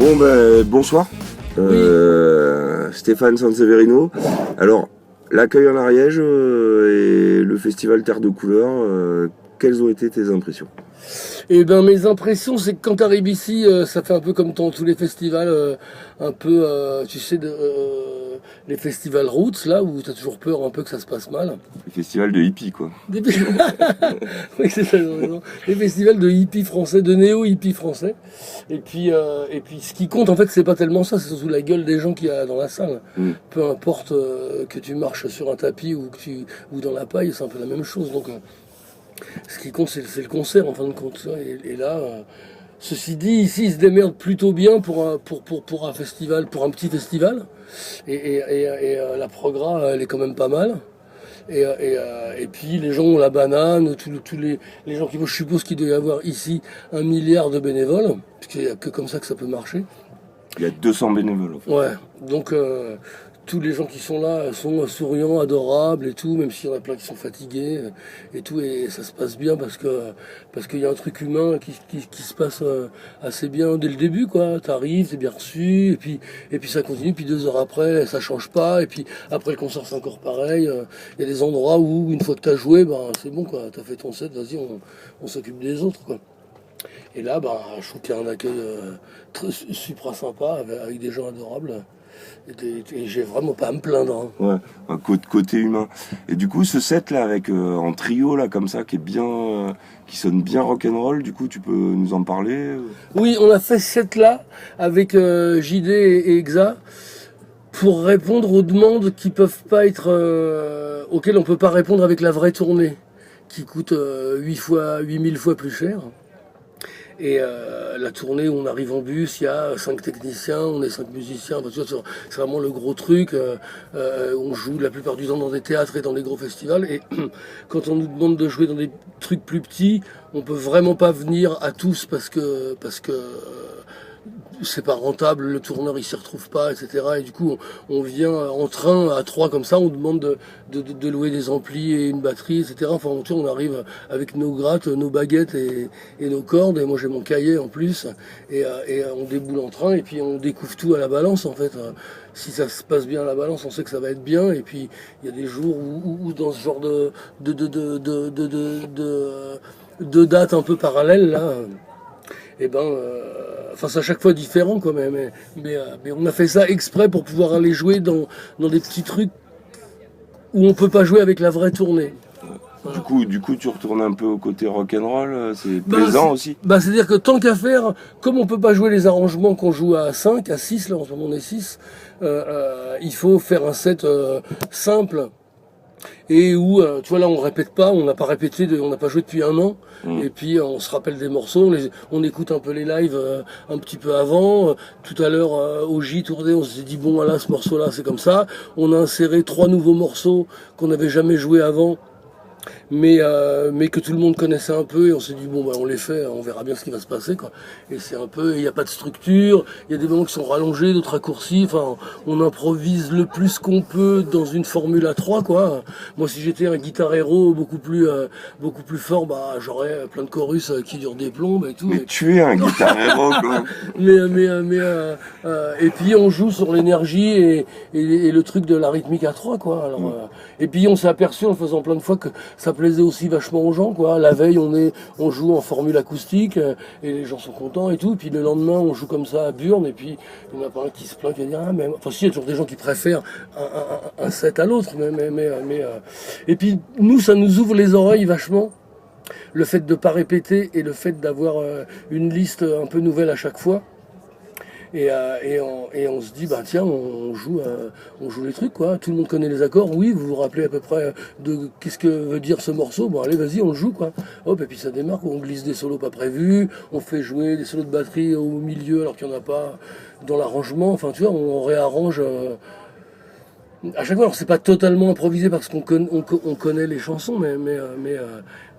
Bon ben bonsoir, Stéphane Sanseverino. Alors l'accueil en Ariège et le festival Terre de Couleurs, quelles ont été tes impressions? Eh ben mes impressions, c'est que quand tu arrives ici, ça fait un peu comme dans tous les festivals, un peu, tu sais, les festivals roots, là, où tu as toujours peur un peu que ça se passe mal. Le festival de hippie quoi. Oui, c'est ça, non. Les festivals de hippies français, de néo-hippies français. Et puis ce qui compte, en fait, c'est pas tellement ça, c'est surtout la gueule des gens qu'il y a dans la salle. Peu importe que tu marches sur un tapis ou dans la paille, c'est un peu la même chose. Donc, ce qui compte, c'est le concert, en fin de compte. Et là, ceci dit, ici, ils se démerdent plutôt bien pour un festival, pour un petit festival. Et la progra, elle est quand même pas mal. Et puis, les gens ont la banane, tous les gens qui vont, je suppose qu'il doit y avoir ici 1 milliard de bénévoles, puisqu'il n'y a que comme ça que ça peut marcher. Il y a 200 bénévoles. En fait. Ouais, donc tous les gens qui sont là sont souriants, adorables et tout, même s'il y en a plein qui sont fatigués et tout, et ça se passe bien parce qu'il y a un truc humain qui se passe assez bien dès le début, quoi. T'arrives, t'es bien reçu, et puis ça continue, puis 2 heures après, ça change pas, et puis après le concert c'est encore pareil. Il y a des endroits où une fois que t'as joué, ben c'est bon, quoi. T'as fait ton set, vas-y, on s'occupe des autres, quoi. Et là, bah, je trouve qu'il y a un accueil très super sympa avec des gens adorables. Et j'ai vraiment pas à me plaindre. Hein. Ouais, côté humain. Et du coup, ce set là avec en trio là comme ça, qui est bien, qui sonne bien rock'n'roll. Du coup, tu peux nous en parler? Oui, on a fait ce set là avec JD et Exa pour répondre aux demandes qui peuvent pas être, auxquelles on peut pas répondre avec la vraie tournée, qui coûte 8000 fois plus cher. Et la tournée où on arrive en bus, il y a 5 techniciens, on est 5 musiciens, enfin, tu vois, c'est vraiment le gros truc. On joue la plupart du temps dans des théâtres et dans des gros festivals. Et quand on nous demande de jouer dans des trucs plus petits, on peut vraiment pas venir à tous parce que c'est pas rentable, le tourneur il s'y retrouve pas, etc. Et du coup on vient en train à 3 comme ça, on demande de louer des amplis et une batterie, etc. Enfin on arrive avec nos grattes, nos baguettes et nos cordes, et moi j'ai mon cahier en plus, et on déboule en train et puis on découvre tout à la balance en fait. Si ça se passe bien à la balance, on sait que ça va être bien, et puis il y a des jours où dans ce genre de dates un peu parallèles là, et enfin c'est à chaque fois différent quand même, mais on a fait ça exprès pour pouvoir aller jouer dans des petits trucs où on peut pas jouer avec la vraie tournée. Voilà. Du coup, tu retournes un peu au côté rock'n'roll, c'est plaisant aussi. C'est-à-dire que tant qu'à faire, comme on peut pas jouer les arrangements qu'on joue à 5, à 6, là en ce moment on est 6, il faut faire un set simple. Et où, tu vois, là, on répète pas, on n'a pas répété, on n'a pas joué depuis 1 an. Et puis, on se rappelle des morceaux, on écoute un peu les lives un petit peu avant. Tout à l'heure, au J tourné, on s'est dit, bon, voilà, ce morceau-là, c'est comme ça. On a inséré 3 nouveaux morceaux qu'on n'avait jamais joués avant, mais que tout le monde connaissait un peu, et on s'est dit bon bah on les fait, on verra bien ce qui va se passer quoi. Et c'est un peu, il n'y a pas de structure, il y a des moments qui sont rallongés, d'autres raccourcis, enfin on improvise le plus qu'on peut dans une formule à 3 quoi. Moi si j'étais un guitar héros beaucoup plus fort, bah j'aurais plein de chorus qui durent des plombes et tout. Mais tu es un guitar héros quoi. Et puis on joue sur l'énergie et le truc de la rythmique à 3 quoi. Alors et puis on s'est aperçu en faisant plein de fois que ça plaisait aussi vachement aux gens quoi. La veille on joue en formule acoustique et les gens sont contents et tout. Puis le lendemain on joue comme ça à Burn, et puis il n'y en a pas un qui se plaint, qui va dire mais enfin si, il y a toujours des gens qui préfèrent un set à l'autre, et puis nous ça nous ouvre les oreilles vachement, le fait de pas répéter et le fait d'avoir une liste un peu nouvelle à chaque fois. Et on se dit bah tiens, on joue les trucs quoi. Tout le monde connaît les accords. Oui, vous vous rappelez à peu près de qu'est-ce que veut dire ce morceau. Bon allez, vas-y, on le joue quoi. Hop, et puis ça démarre. On glisse des solos pas prévus. On fait jouer des solos de batterie au milieu alors qu'il n'y en a pas dans l'arrangement. Enfin tu vois, on réarrange. À chaque fois, alors c'est pas totalement improvisé parce qu'on connaît les chansons, mais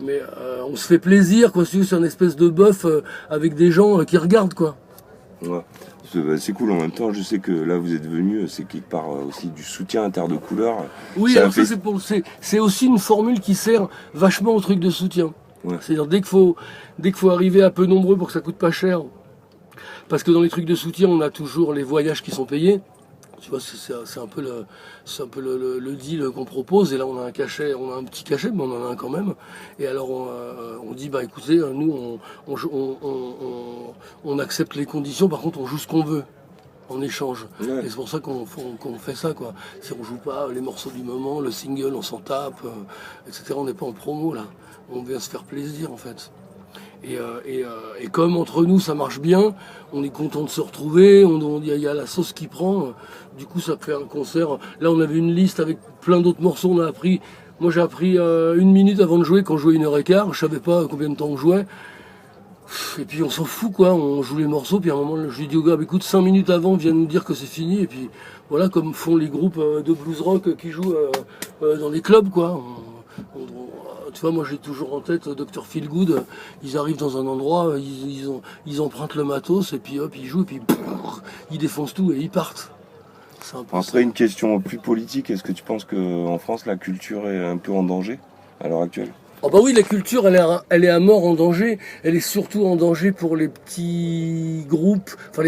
on se fait plaisir quoi. C'est une espèce de bœuf avec des gens qui regardent quoi. Ouais. C'est cool en même temps, je sais que là vous êtes venu, c'est quelque part aussi du soutien à Terre de Couleurs. Oui, alors ça c'est aussi une formule qui sert vachement au truc de soutien. Ouais. C'est-à-dire dès qu'il faut arriver à peu nombreux pour que ça coûte pas cher, Parce que dans les trucs de soutien, on a toujours les voyages qui sont payés. Tu vois, c'est un peu le deal qu'on propose. Et là, on a un cachet, on a un petit cachet, mais on en a un quand même. Et alors, on dit, bah écoutez, nous, on accepte les conditions. Par contre, on joue ce qu'on veut en échange. Ouais. Et c'est pour ça qu'on fait ça, quoi. Si on joue pas les morceaux du moment, le single, on s'en tape, etc. On n'est pas en promo, là. On vient se faire plaisir, en fait. Et comme entre nous ça marche bien, on est content de se retrouver, il y a la sauce qui prend, du coup ça fait un concert. Là on avait une liste avec plein d'autres morceaux, moi j'ai appris 1 minute avant de jouer, quand je jouais 1h15, je savais pas combien de temps on jouait. Et puis on s'en fout quoi, on joue les morceaux, puis à un moment je lui dis au gars, écoute 5 minutes avant viens nous dire que c'est fini, et puis voilà comme font les groupes de blues rock qui jouent dans les clubs quoi. Tu vois, moi j'ai toujours en tête Dr Feelgood, ils arrivent dans un endroit, ils empruntent le matos et puis hop, ils jouent et puis ils défoncent tout et ils partent. C'est un peu ça. Après, une question plus politique, est-ce que tu penses qu'en France, la culture est un peu en danger à l'heure actuelle? Oh bah oui, la culture, elle est à mort en danger. Elle est surtout en danger pour les petits groupes, enfin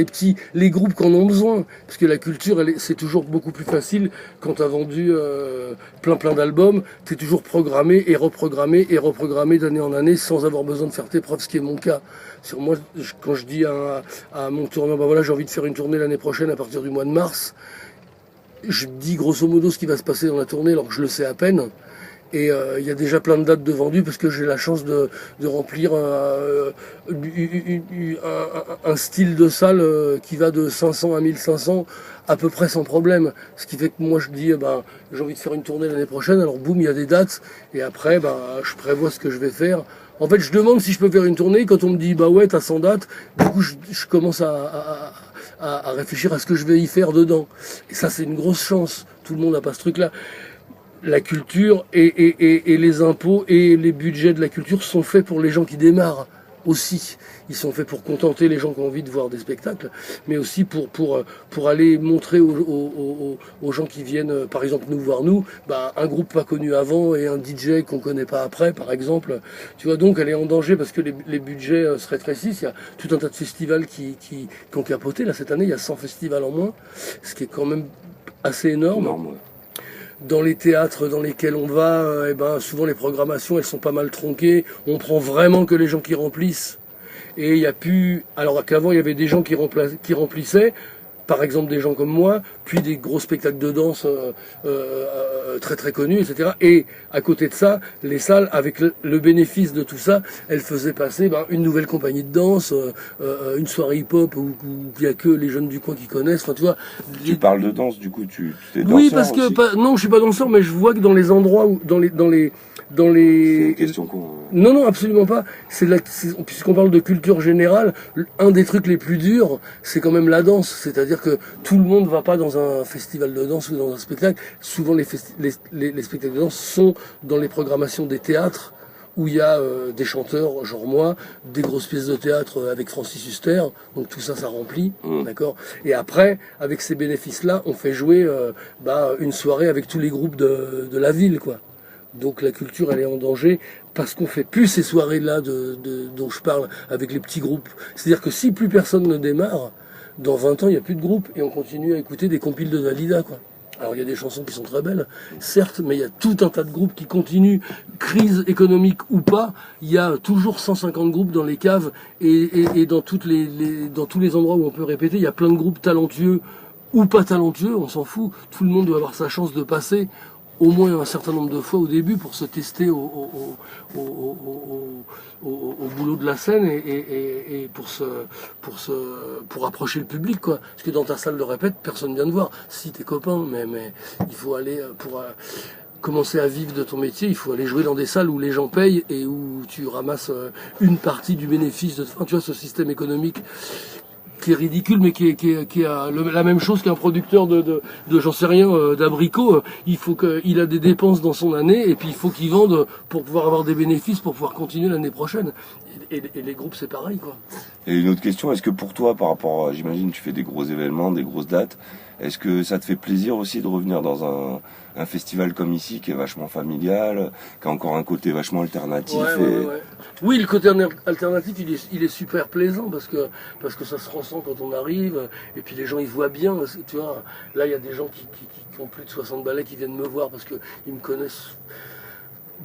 les groupes qui en ont besoin. Parce que la culture, c'est toujours beaucoup plus facile quand t'as vendu plein d'albums. T'es toujours programmé et reprogrammé d'année en année sans avoir besoin de faire tes preuves, ce qui est mon cas. Sur moi, quand je dis à mon tourneur, bah voilà, j'ai envie de faire une tournée l'année prochaine à partir du mois de mars, je dis grosso modo ce qui va se passer dans la tournée alors que je le sais à peine. Et il y a déjà plein de dates de vendues parce que j'ai la chance de remplir un style de salle qui va de 500 à 1500 à peu près sans problème. Ce qui fait que moi je dis j'ai envie de faire une tournée l'année prochaine, alors boum, il y a des dates et après je prévois ce que je vais faire. En fait, je demande si je peux faire une tournée. Quand on me dit bah ouais, t'as 100 dates, du coup je commence à réfléchir à ce que je vais y faire dedans. Et ça c'est une grosse chance. Tout le monde n'a pas ce truc-là. La culture et les impôts et les budgets de la culture sont faits pour les gens qui démarrent aussi. Ils sont faits pour contenter les gens qui ont envie de voir des spectacles, mais aussi pour aller montrer aux gens qui viennent, par exemple, nous voir nous, un groupe pas connu avant et un DJ qu'on connaît pas après, par exemple. Tu vois, donc elle est en danger parce que les budgets se rétrécissent. Il y a tout un tas de festivals qui ont capoté. Là, cette année, il y a 100 festivals en moins, ce qui est quand même assez énorme. Ouais. Dans les théâtres dans lesquels on va, souvent les programmations elles sont pas mal tronquées. On prend vraiment que les gens qui remplissent. Et il y a plus. Alors qu'avant il y avait des gens qui remplissaient, par exemple des gens comme moi, puis des gros spectacles de danse très très connus, etc. Et à côté de ça, les salles, avec le bénéfice de tout ça, elles faisaient passer une nouvelle compagnie de danse, une soirée hip-hop où il n'y a que les jeunes du coin qui connaissent. Enfin, tu vois. Tu parles de danse, du coup, tu es danseur Oui, parce que non, je suis pas danseur, mais je vois que dans les endroits où, dans les C'est une question qu'on... Non, absolument pas. Puisqu'on parle de culture générale, un des trucs les plus durs, c'est quand même la danse. C'est-à-dire que tout le monde va pas dans un festival de danse ou dans un spectacle. Souvent, les spectacles de danse sont dans les programmations des théâtres où il y a des chanteurs, genre moi, des grosses pièces de théâtre avec Francis Huster. Donc tout ça, ça remplit, d'accord. Et après, avec ces bénéfices-là, on fait jouer une soirée avec tous les groupes de la ville, quoi. Donc la culture, elle est en danger parce qu'on fait plus ces soirées-là dont je parle avec les petits groupes. C'est-à-dire que si plus personne ne démarre, dans 20 ans, il n'y a plus de groupe et on continue à écouter des compiles de Dalida, quoi. Alors il y a des chansons qui sont très belles, certes, mais il y a tout un tas de groupes qui continuent, crise économique ou pas, il y a toujours 150 groupes dans les caves et dans tous les endroits où on peut répéter, il y a plein de groupes talentueux ou pas talentueux, on s'en fout, tout le monde doit avoir sa chance de passer au moins un certain nombre de fois au début pour se tester au boulot de la scène et pour approcher le public, quoi. Parce que dans ta salle de répète, personne vient te voir. Si t'es copain, mais il faut aller pour commencer à vivre de ton métier, il faut aller jouer dans des salles où les gens payent et où tu ramasses une partie du bénéfice de. Enfin, tu vois, ce système économique qui est ridicule, mais qui a la même chose qu'un producteur de j'en sais rien, d'abricots. Il faut qu'il a des dépenses dans son année, et puis il faut qu'il vende pour pouvoir avoir des bénéfices, pour pouvoir continuer l'année prochaine. Et les groupes, c'est pareil, quoi. Et une autre question, est-ce que pour toi, par rapport, j'imagine, tu fais des gros événements, des grosses dates, Est-ce que ça te fait plaisir aussi de revenir dans un festival comme ici, qui est vachement familial, qui a encore un côté vachement alternatif Oui, le côté alternatif, il est super plaisant parce que ça se ressent quand on arrive, et puis les gens ils voient bien, tu vois. Là, il y a des gens qui ont plus de 60 balais qui viennent me voir parce qu'ils me connaissent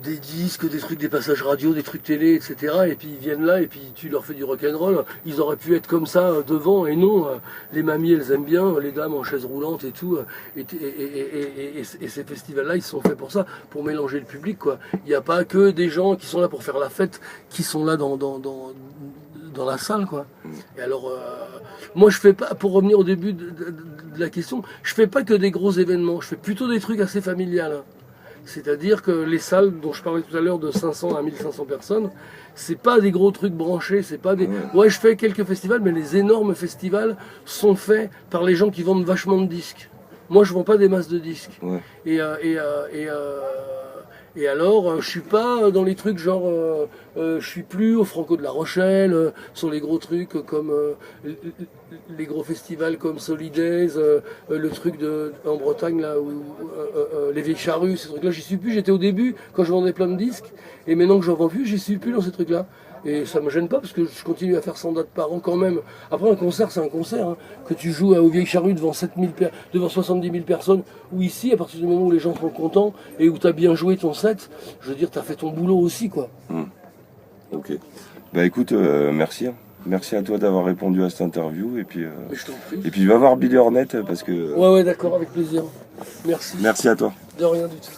des disques, des trucs, des passages radio, des trucs télé, etc. Et puis ils viennent là et puis tu leur fais du rock'n'roll. Ils auraient pu être comme ça devant, et non. Les mamies elles aiment bien, les dames en chaise roulante et tout. Et ces festivals-là ils sont faits pour ça, pour mélanger le public, quoi. Il n'y a pas que des gens qui sont là pour faire la fête, qui sont là dans la salle, quoi. Et alors, moi je fais pas, pour revenir au début de la question, je fais pas que des gros événements, je fais plutôt des trucs assez familiales. C'est-à-dire que les salles dont je parlais tout à l'heure de 500 à 1500 personnes, c'est pas des gros trucs branchés, c'est pas des... Ouais, je fais quelques festivals, mais les énormes festivals sont faits par les gens qui vendent vachement de disques. Moi, je vends pas des masses de disques. Ouais. Et alors, je suis pas dans les trucs genre, je suis plus au Franco de la Rochelle, sur les gros trucs comme les gros festivals comme Solidays, le truc en Bretagne là où les Vieilles Charrues, ces trucs-là, j'y suis plus. J'étais au début quand je vendais plein de disques, et maintenant que j'en vends plus, j'y suis plus dans ces trucs-là. Et ça me gêne pas parce que je continue à faire 100 dates par an quand même. Après, un concert, c'est un concert. Hein. Que tu joues aux Vieilles Charrues devant 70 000 personnes, ou ici, à partir du moment où les gens sont contents et où tu as bien joué ton set, je veux dire, tu as fait ton boulot aussi, quoi. Ok. Bah écoute, merci. Merci à toi d'avoir répondu à cette interview. Et puis, je t'en prie. Et puis va voir Billy Hornet parce que... Ouais, d'accord, avec plaisir. Merci. Merci à toi. De rien du tout.